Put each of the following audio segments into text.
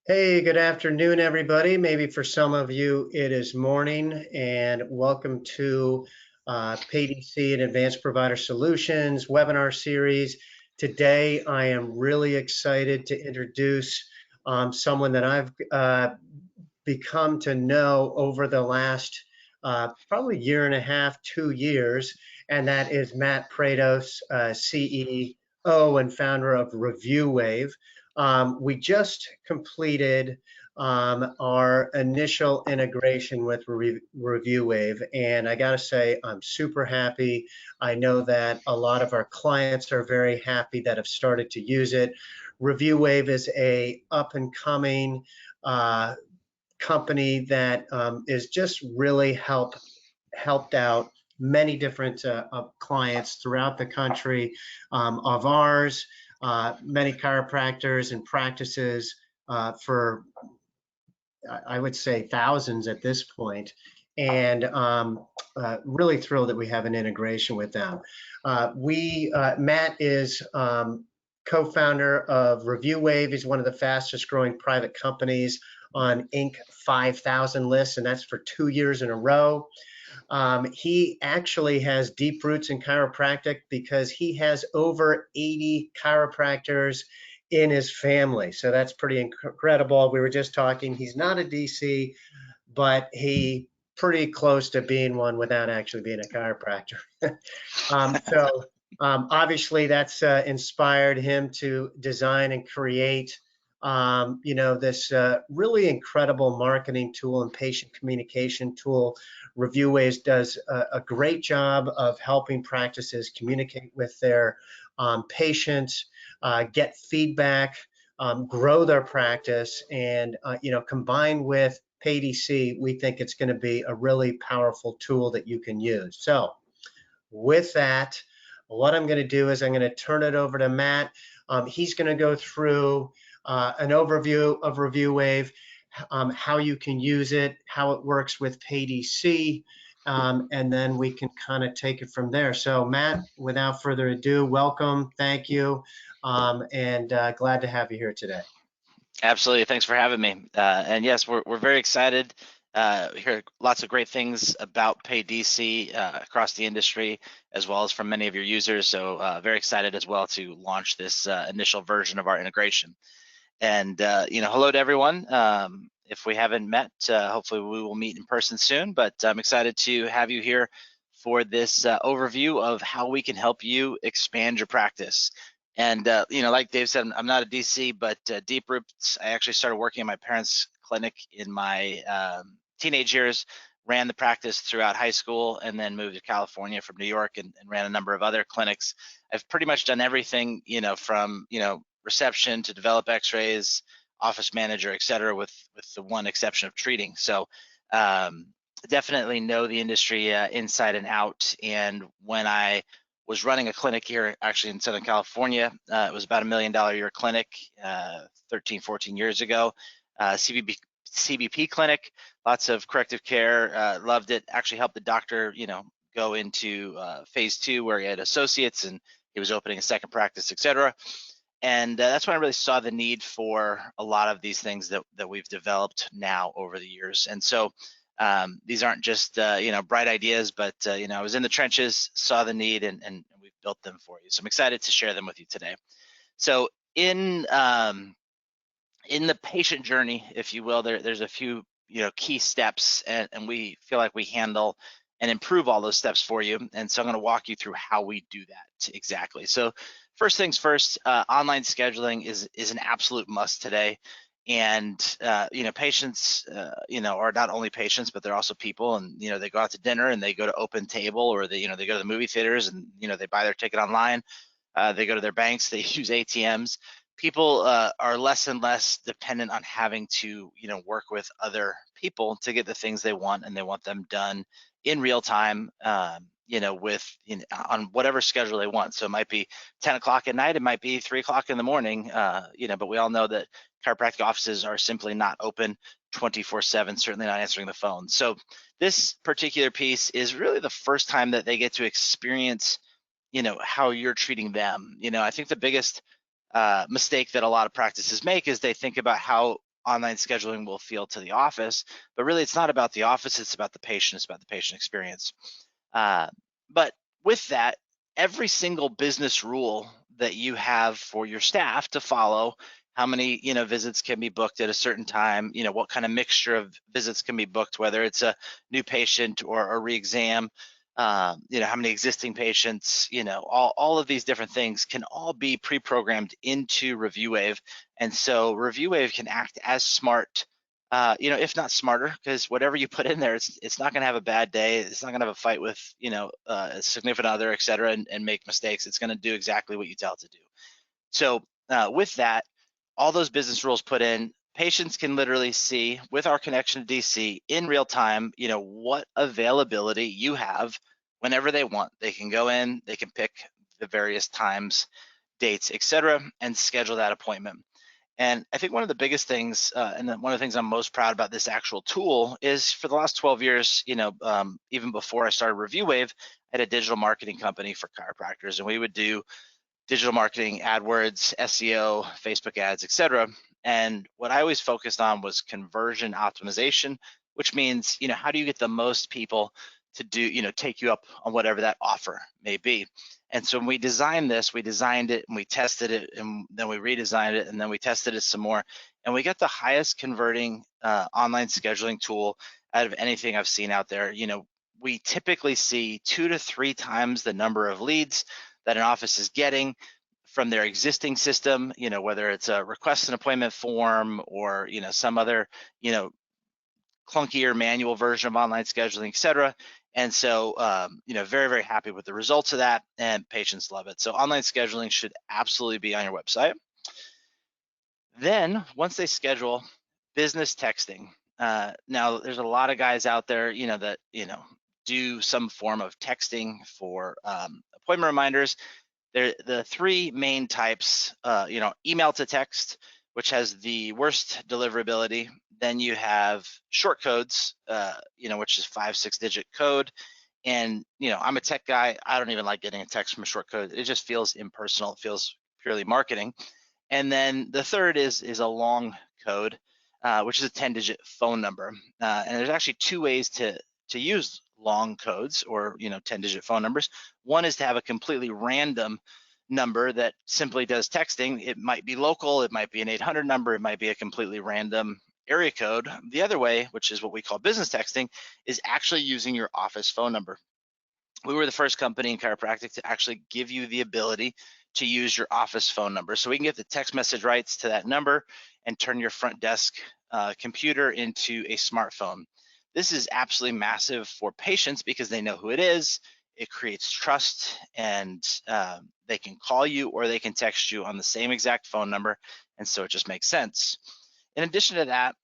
Hey, good afternoon, everybody. Maybe for some of you it is morning, and welcome to PayDC and Advanced Provider Solutions webinar series. Today, I am really excited to introduce someone that I've become to know over the last probably year and a half, 2 years, and that is Matt Prados, CEO and founder of Review Wave. We just completed our initial integration with Review Wave, and I gotta say, I'm super happy. I know that a lot of our clients are very happy that have started to use it. Review Wave is a up and coming company that is just really helped out many different clients throughout the country of ours, many chiropractors and practices for, I would say, thousands at this point, and really thrilled that we have an integration with them. Matt is co-founder of Review Wave. He's one of the fastest growing private companies on Inc. 5000 lists, and that's for 2 years in a row. He actually has deep roots in chiropractic because he has over 80 chiropractors in his family. So that's pretty incredible. We were just talking, he's not a DC, but he pretty close to being one without actually being a chiropractor. Obviously that's inspired him to design and create this really incredible marketing tool and patient communication tool. Review Waves does a great job of helping practices communicate with their patients, get feedback, grow their practice, and combined with PayDC, we think it's going to be a really powerful tool that you can use. So with that, what I'm going to do is I'm going to turn it over to Matt. He's going to go through an overview of Review Wave, how you can use it, how it works with PayDC, and then we can kind of take it from there. So Matt, without further ado, welcome, thank you, and glad to have you here today. Absolutely. Thanks for having me. And yes, we're very excited. We hear lots of great things about PayDC across the industry, as well as from many of your users. So very excited as well to launch this initial version of our integration. And hello to everyone. If we haven't met, hopefully we will meet in person soon. But I'm excited to have you here for this overview of how we can help you expand your practice. And like Dave said, I'm not a DC, but deep roots. I actually started working in my parents' clinic in my teenage years, ran the practice throughout high school, and then moved to California from New York and ran a number of other clinics. I've pretty much done everything, from reception to develop X-rays, office manager, et cetera, with the one exception of treating. So definitely know the industry inside and out. And when I was running a clinic here actually in Southern California. It was about $1 million a year clinic 13, 14 years ago. CBP clinic, lots of corrective care, loved it. Actually helped the doctor, go into phase 2 where he had associates and he was opening a second practice, etc. And that's when I really saw the need for a lot of these things that we've developed now over the years. And so these aren't just bright ideas, but I was in the trenches, saw the need, and we've built them for you. So I'm excited to share them with you today. So in the patient journey, if you will, there's a few key steps, and we feel like we handle and improve all those steps for you. And so I'm going to walk you through how we do that exactly. So first things first, online scheduling is an absolute must today. And patients are not only patients, but they're also people, and they go out to dinner and they go to open table, or they go to the movie theaters and they buy their ticket online, they go to their banks, they use ATMs. People are less and less dependent on having to work with other people to get the things they want, and they want them done in real time, on whatever schedule they want. So it might be 10 o'clock at night, it might be 3 o'clock in the morning, but we all know that chiropractic offices are simply not open 24/7, certainly not answering the phone. So this particular piece is really the first time that they get to experience, how you're treating them. I think the biggest mistake that a lot of practices make is they think about how online scheduling will feel to the office, but really it's not about the office, it's about the patient, it's about the patient experience. But with that, every single business rule that you have for your staff to follow, how many visits can be booked at a certain time, what kind of mixture of visits can be booked, whether it's a new patient or a re-exam, how many existing patients, all of these different things can all be pre-programmed into ReviewWave. And so ReviewWave can act as smart, if not smarter, because whatever you put in there, it's not going to have a bad day. It's not going to have a fight with, a significant other, et cetera, and make mistakes. It's going to do exactly what you tell it to do. So with that, all those business rules put in, patients can literally see with our connection to DC in real time, what availability you have whenever they want. They can go in, they can pick the various times, dates, et cetera, and schedule that appointment. And I think one of the biggest things, and one of the things I'm most proud about this actual tool is for the last 12 years, even before I started ReviewWave, I had a digital marketing company for chiropractors, and we would do digital marketing, AdWords, SEO, Facebook ads, et cetera. And what I always focused on was conversion optimization, which means, how do you get the most people to do, take you up on whatever that offer may be. And so when we designed this, we designed it and we tested it, and then we redesigned it, and then we tested it some more, and we got the highest converting online scheduling tool out of anything I've seen out there. We typically see 2 to 3 times the number of leads that an office is getting from their existing system, whether it's a request an appointment form or, some other, clunkier manual version of online scheduling, et cetera. And so, very, very happy with the results of that, and patients love it. So online scheduling should absolutely be on your website. Then once they schedule, business texting. Now there's a lot of guys out there, that, do some form of texting for appointment reminders. The 3 main types, email to text, which has the worst deliverability. Then you have short codes, which is 5-6 digit code. And, I'm a tech guy. I don't even like getting a text from a short code. It just feels impersonal. It feels purely marketing. And then the third is a long code, which is a 10-digit phone number. And there's actually 2 ways to use long codes or 10-digit phone numbers. One is to have a completely random number that simply does texting. It might be local, it might be an 800 number, it might be a completely random area code. The other way, which is what we call business texting, is actually using your office phone number. We were the first company in chiropractic to actually give you the ability to use your office phone number. So we can get the text message rights to that number and turn your front desk computer into a smartphone. This is absolutely massive for patients because they know who it is. It creates trust, and they can call you or they can text you on the same exact phone number. And so it just makes sense. In addition to that,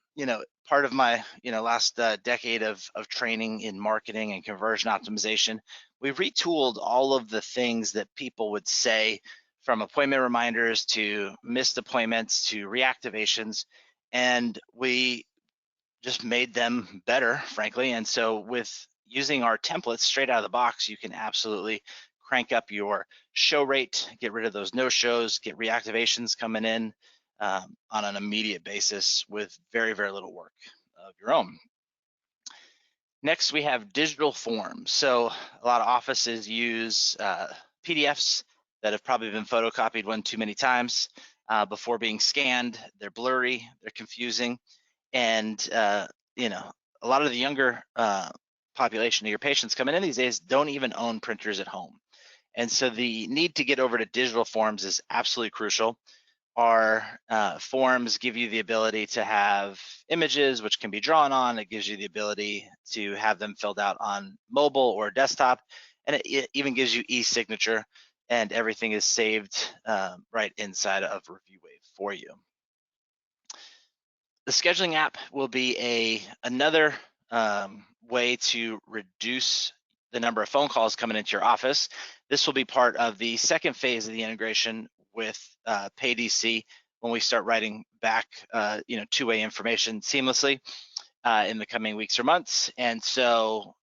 part of my last decade of training in marketing and conversion optimization, we retooled all of the things that people would say, from appointment reminders to missed appointments to reactivations, and we just made them better, frankly. And so with using our templates straight out of the box, you can absolutely crank up your show rate, get rid of those no-shows, get reactivations coming in on an immediate basis with very, very little work of your own. Next, we have digital forms. So a lot of offices use PDFs that have probably been photocopied one too many times before being scanned. They're blurry, they're confusing, and a lot of the younger population of your patients coming in these days don't even own printers at home. And so the need to get over to digital forms is absolutely crucial. Our forms give you the ability to have images which can be drawn on. It gives you the ability to have them filled out on mobile or desktop, and it even gives you e-signature, and everything is saved right inside of ReviewWave for you. The scheduling app will be another way to reduce the number of phone calls coming into your office. This will be part of the second phase of the integration with PayDC when we start writing back two-way information seamlessly in the coming weeks or months. And so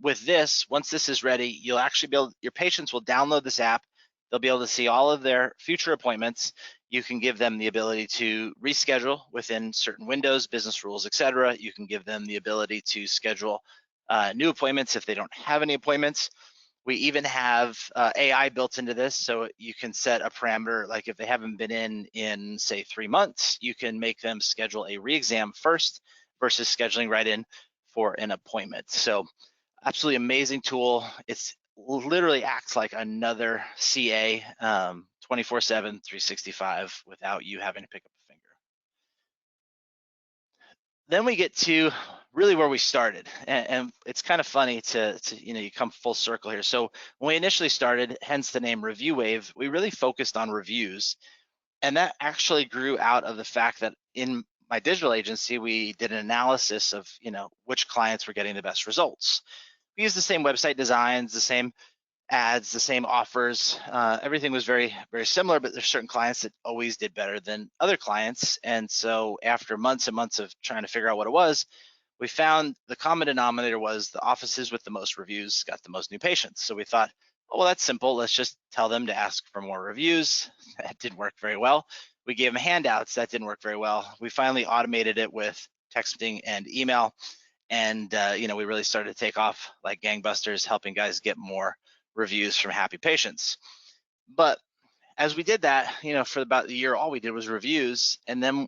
with this, once this is ready, you'll actually be able, your patients will download this app. They'll be able to see all of their future appointments. You can give them the ability to reschedule within certain windows, business rules, etc. You can give them the ability to schedule new appointments if they don't have any appointments. We even have AI built into this, so you can set a parameter, like if they haven't been in say 3 months, you can make them schedule a re-exam first versus scheduling right in for an appointment. So absolutely amazing tool. It's literally acts like another CA 24/7, 365 without you having to pick up a finger. Then we get to really where we started, and it's kind of funny to you come full circle here. So when we initially started, hence the name Review Wave, we really focused on reviews, and that actually grew out of the fact that in my digital agency, we did an analysis of which clients were getting the best results. We used the same website designs, the same ads, the same offers. Everything was very, very similar, but there's certain clients that always did better than other clients. And so after months and months of trying to figure out what it was, we found the common denominator was the offices with the most reviews got the most new patients. So we thought, oh, well, that's simple. Let's just tell them to ask for more reviews. That didn't work very well. We gave them handouts. That didn't work very well. We finally automated it with texting and email. And we really started to take off like gangbusters, helping guys get more reviews from happy patients. But as we did that, for about a year, all we did was reviews. And then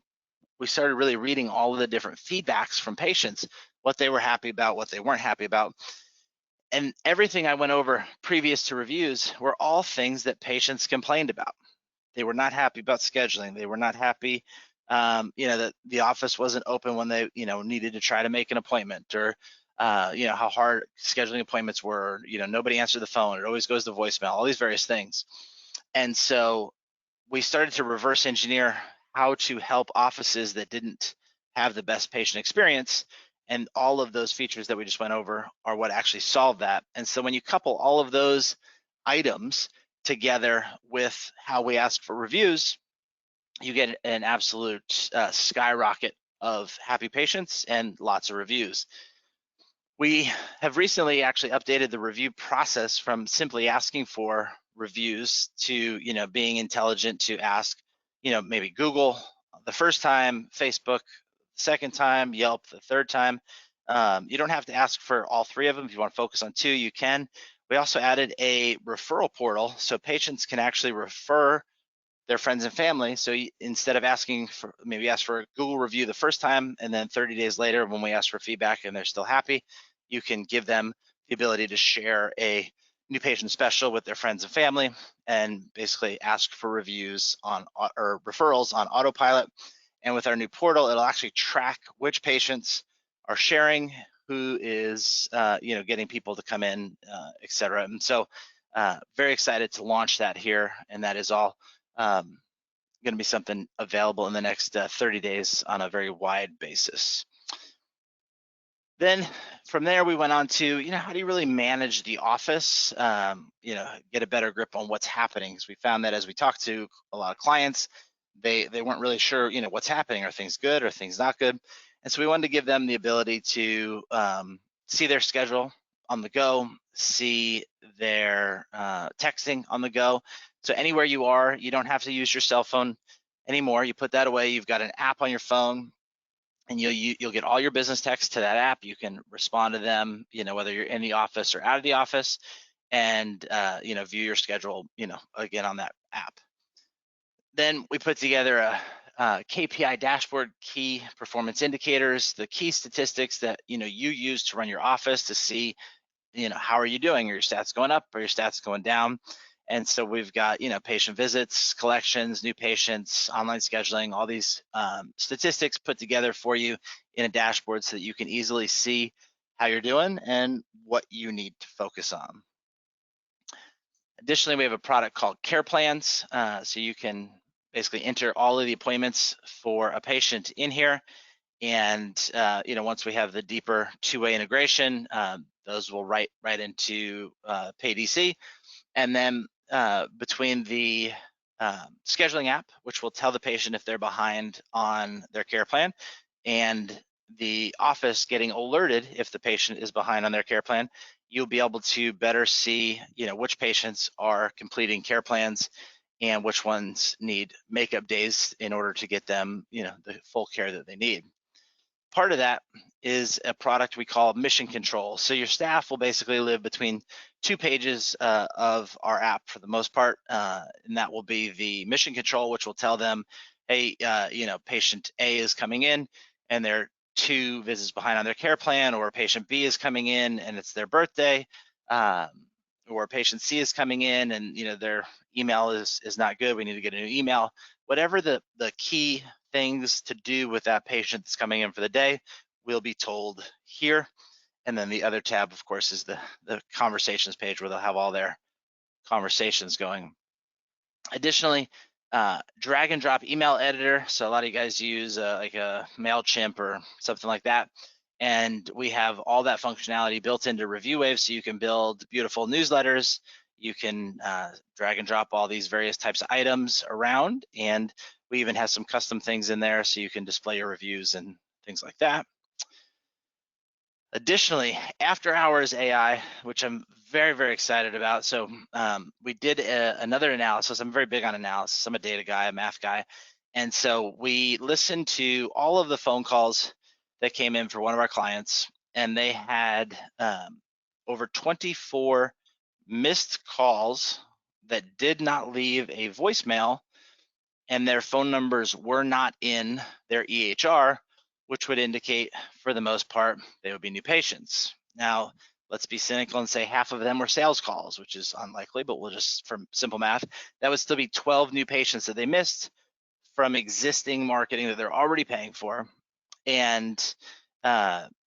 we started really reading all of the different feedbacks from patients, what they were happy about, what they weren't happy about. And everything I went over previous to reviews were all things that patients complained about. They were not happy about scheduling. They were not happy, that the office wasn't open when they, needed to try to make an appointment, or, how hard scheduling appointments were. Nobody answered the phone. It always goes to voicemail. All these various things. And so we started to reverse engineer how to help offices that didn't have the best patient experience. And all of those features that we just went over are what actually solve that. And so when you couple all of those items together with how we ask for reviews, you get an absolute skyrocket of happy patients and lots of reviews. We have recently actually updated the review process from simply asking for reviews to being intelligent to ask maybe Google the first time, Facebook the second time, Yelp the third time. You don't have to ask for all three of them. If you want to focus on two, you can. We also added a referral portal so patients can actually refer their friends and family. So instead of asking for, maybe ask for a Google review the first time, and then 30 days later when we ask for feedback and they're still happy, you can give them the ability to share a new patient special with their friends and family and basically ask for reviews on or referrals on autopilot. And with our new portal, it'll actually track which patients are sharing, who is getting people to come in, et cetera. And so very excited to launch that here, and that is all going to be something available in the next 30 days on a very wide basis. Then from there, we went on to, how do you really manage the office, get a better grip on what's happening? Because we found that as we talked to a lot of clients, they weren't really sure, what's happening. Are things good? Are things not good? And so we wanted to give them the ability to see their schedule on the go, see their texting on the go. So anywhere you are, you don't have to use your cell phone anymore. You put that away. You've got an app on your phone, and you'll get all your business texts to that app. You can respond to them, whether you're in the office or out of the office, and view your schedule, again on that app. Then we put together a KPI dashboard, key performance indicators, the key statistics that you use to run your office to see, how are you doing? Are your stats going up? Are your stats going down? And so we've got, patient visits, collections, new patients, online scheduling, all these statistics put together for you in a dashboard so that you can easily see how you're doing and what you need to focus on. Additionally, we have a product called Care Plans. So you can basically enter all of the appointments for a patient in here. And once we have the deeper two-way integration, those will right into PayDC. And then between the scheduling app, which will tell the patient if they're behind on their care plan, and the office getting alerted if the patient is behind on their care plan, you'll be able to better see, which patients are completing care plans and which ones need makeup days in order to get them, the full care that they need. Part of that is a product we call Mission Control. So your staff will basically live between 2 pages of our app for the most part, and that will be the Mission Control, which will tell them, hey, patient A is coming in and they're 2 visits behind on their care plan, or patient B is coming in and it's their birthday, or patient C is coming in and their email is not good, we need to get a new email. Whatever the key things to do with that patient that's coming in for the day will be told here. And then the other tab, of course, is the conversations page where they'll have all their conversations going. Additionally, drag and drop email editor. So a lot of you guys use like a MailChimp or something like that. And we have all that functionality built into Review Wave, so you can build beautiful newsletters. You can drag and drop all these various types of items around, and we even have some custom things in there so you can display your reviews and things like that. Additionally, after hours AI, which I'm very, very excited about. So we did another analysis. I'm very big on analysis. I'm a data guy, a math guy. And so we listened to all of the phone calls that came in for one of our clients, and they had over 24 missed calls that did not leave a voicemail, and their phone numbers were not in their EHR, which would indicate, for the most part, they would be new patients. Now, let's be cynical and say half of them were sales calls, which is unlikely, but we'll just, from simple math, that would still be 12 new patients that they missed from existing marketing that they're already paying for. And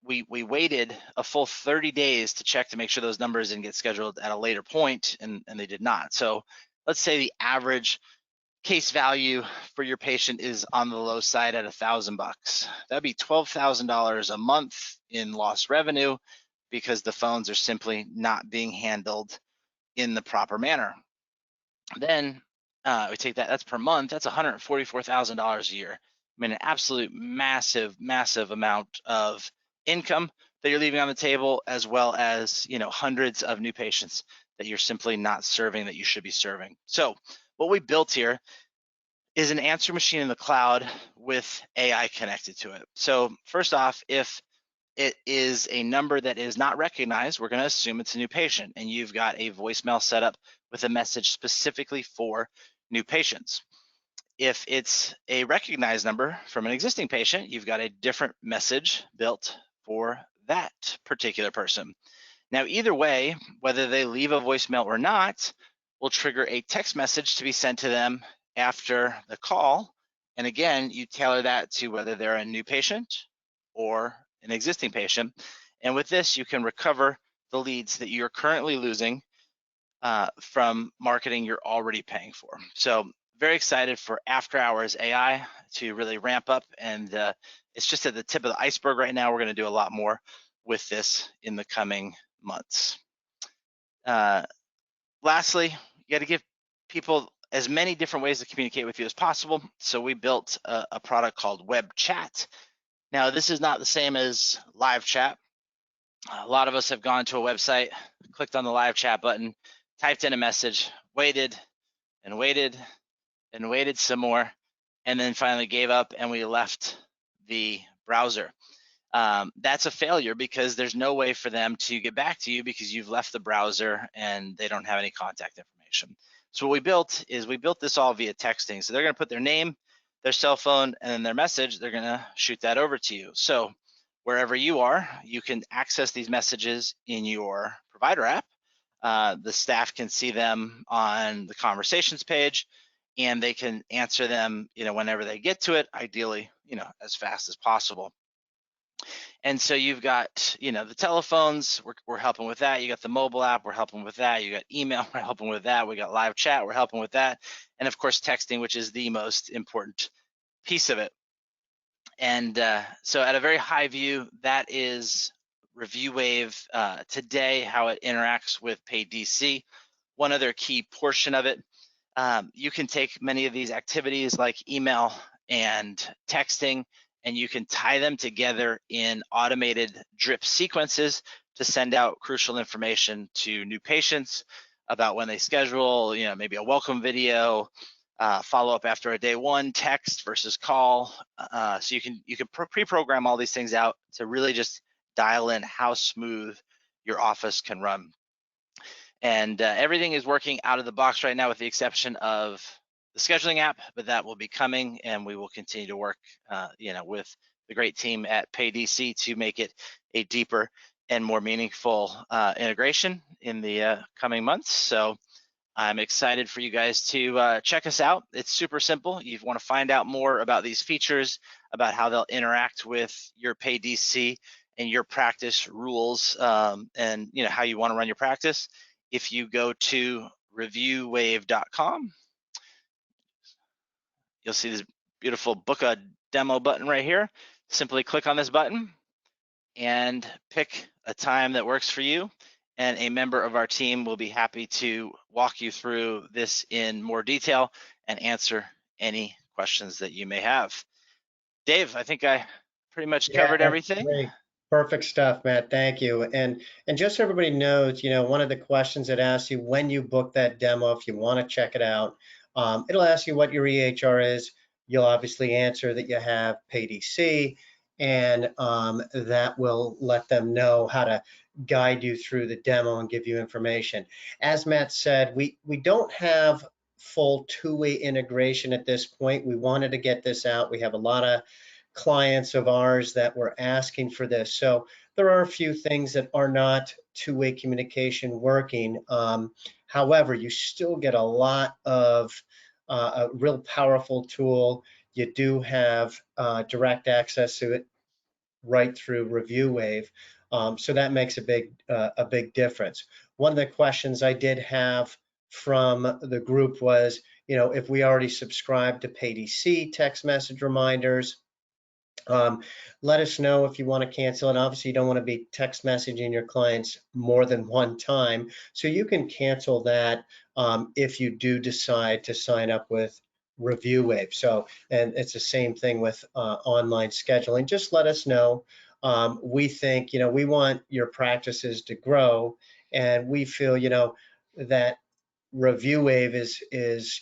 we waited a full 30 days to check to make sure those numbers didn't get scheduled at a later point, and they did not. So let's say the average case value for your patient is on the low side at $1,000. That'd be $12,000 a month in lost revenue because the phones are simply not being handled in the proper manner. Then we take that's per month, that's $144,000 a year. I mean, an absolute massive, massive amount of income that you're leaving on the table, as well as hundreds of new patients that you're simply not serving that you should be serving. So what we built here is an answer machine in the cloud with AI connected to it. So first off, if it is a number that is not recognized, we're going to assume it's a new patient, and you've got a voicemail set up with a message specifically for new patients. If it's a recognized number from an existing patient, you've got a different message built for that particular person. Now, either way, whether they leave a voicemail or not, will trigger a text message to be sent to them after the call. And again, you tailor that to whether they're a new patient or an existing patient. And with this, you can recover the leads that you're currently losing from marketing you're already paying for. So very excited for after hours AI to really ramp up. And it's just at the tip of the iceberg right now. We're going to do a lot more with this in the coming months. Lastly, you got to give people as many different ways to communicate with you as possible. So we built a product called WebChat. Now, this is not the same as live chat. A lot of us have gone to a website, clicked on the live chat button, typed in a message, waited and waited and waited some more, and then finally gave up and we left the browser. That's a failure because there's no way for them to get back to you because you've left the browser and they don't have any contact information. So what we built is we built this all via texting. So they're going to put their name, their cell phone, and then their message. They're going to shoot that over to you. So wherever you are, you can access these messages in your provider app. The staff can see them on the conversations page, and they can answer them, whenever they get to it, ideally, as fast as possible. And so you've got, the telephones, we're helping with that. You got the mobile app, we're helping with that. You got email, we're helping with that. We got live chat, we're helping with that. And of course, texting, which is the most important piece of it. And so at a very high view, that is Review Wave today, how it interacts with PayDC. One other key portion of it, you can take many of these activities like email and texting, and you can tie them together in automated drip sequences to send out crucial information to new patients, about when they schedule, maybe a welcome video, follow up after a day one, text versus call. So you can pre-program all these things out to really just dial in how smooth your office can run. And everything is working out of the box right now with the exception of the scheduling app, but that will be coming, and we will continue to work with the great team at PayDC to make it a deeper and more meaningful integration in the coming months. So I'm excited for you guys to check us out. It's super simple. You want to find out more about these features, about how they'll interact with your PayDC and your practice rules, and how you want to run your practice. If you go to reviewwave.com, you'll see this beautiful book a demo button right here. Simply click on this button and pick a time that works for you, and a member of our team will be happy to walk you through this in more detail and answer any questions that you may have. Dave, I think I pretty much Yeah, covered that's everything. great. Perfect stuff, Matt. Thank you. And just so everybody knows, one of the questions it asks you when you book that demo, if you want to check it out, it'll ask you what your EHR is. You'll obviously answer that you have PayDC, and that will let them know how to guide you through the demo and give you information. As Matt said, we don't have full two-way integration at this point. We wanted to get this out. We have a lot of clients of ours that were asking for this. So there are a few things that are not two-way communication working. However, you still get a lot of a real powerful tool. You do have direct access to it right through ReviewWave. So that makes a big difference. One of the questions I did have from the group was, if we already subscribe to PayDC text message reminders, let us know if you want to cancel it. Obviously, you don't want to be text messaging your clients more than one time. So you can cancel that if you do decide to sign up with ReviewWave. So, and it's the same thing with online scheduling. Just let us know. We think, we want your practices to grow, and we feel, that ReviewWave is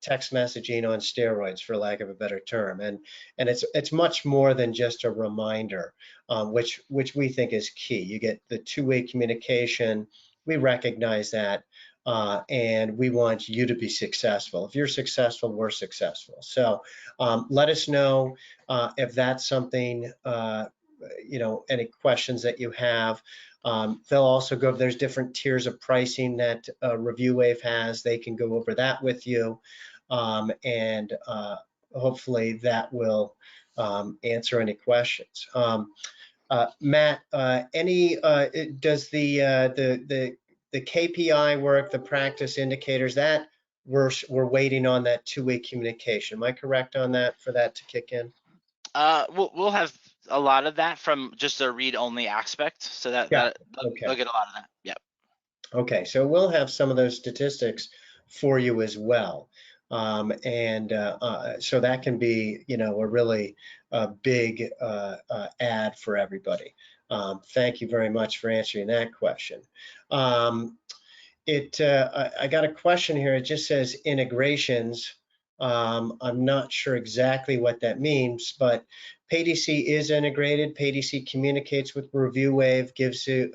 text messaging on steroids, for lack of a better term, and it's much more than just a reminder, which we think is key. You get the two-way communication. We recognize that, and we want you to be successful. If you're successful, we're successful. So let us know if that's something, any questions that you have. They'll also there's different tiers of pricing that ReviewWave has. They can go over that with you, and hopefully that will answer any questions. Matt, does the KPI work, the practice indicators, that we're waiting on that two-way communication? Am I correct on that, for that to kick in? We'll have a lot of that from just a read-only aspect, so Yeah. they'll get a lot of that. Yep. Okay, so we'll have some of those statistics for you as well. So that can be, a really big ad for everybody. Thank you very much for answering that question. I got a question here. It just says integrations. I'm not sure exactly what that means, but PayDC is integrated. PayDC communicates with ReviewWave, gives you,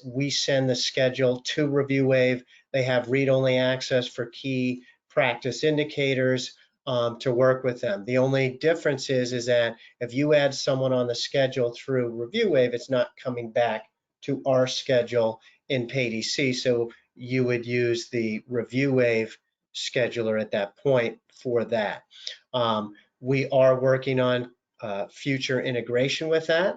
we send the schedule to ReviewWave. They have read-only access for key practice indicators to work with them. The only difference is that if you add someone on the schedule through ReviewWave, it's not coming back to our schedule in PayDC. So you would use the ReviewWave scheduler at that point for that. We are working on future integration with that.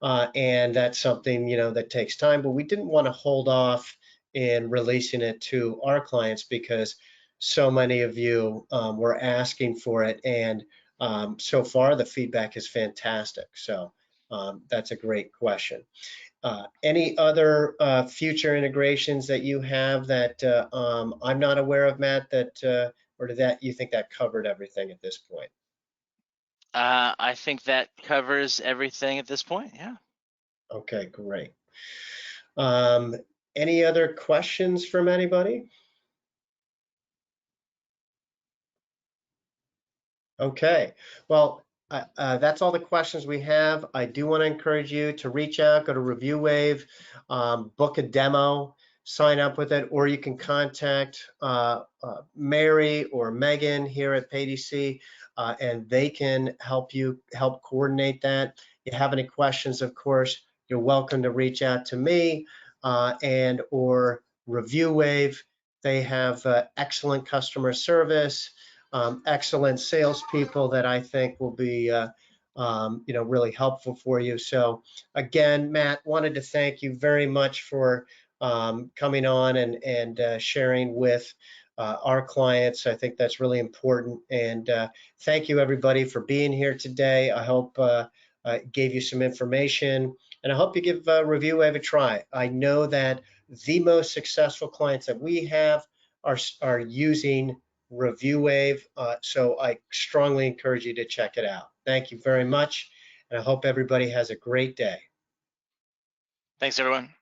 And that's something, that takes time, but we didn't want to hold off in releasing it to our clients because so many of you were asking for it. And so far the feedback is fantastic. So that's a great question. Any other future integrations that you have that I'm not aware of, Matt, or did that, you think that covered everything at this point? I think that covers everything at this point. Yeah. Okay, great. Any other questions from anybody? Okay, well, that's all the questions we have. I do want to encourage you to reach out, go to Review Wave, book a demo, sign up with it, or you can contact Mary or Megan here at PayDC, and they can help coordinate that. If you have any questions, of course, you're welcome to reach out to me and or Review Wave. They have excellent customer service. Excellent salespeople that I think will be, really helpful for you. So again, Matt, wanted to thank you very much for coming on and sharing with our clients. I think that's really important. And thank you everybody for being here today. I hope gave you some information, and I hope you give Review Wave a try. I know that the most successful clients that we have are using Review Wave. So I strongly encourage you to check it out. Thank you very much. And I hope everybody has a great day. Thanks, everyone.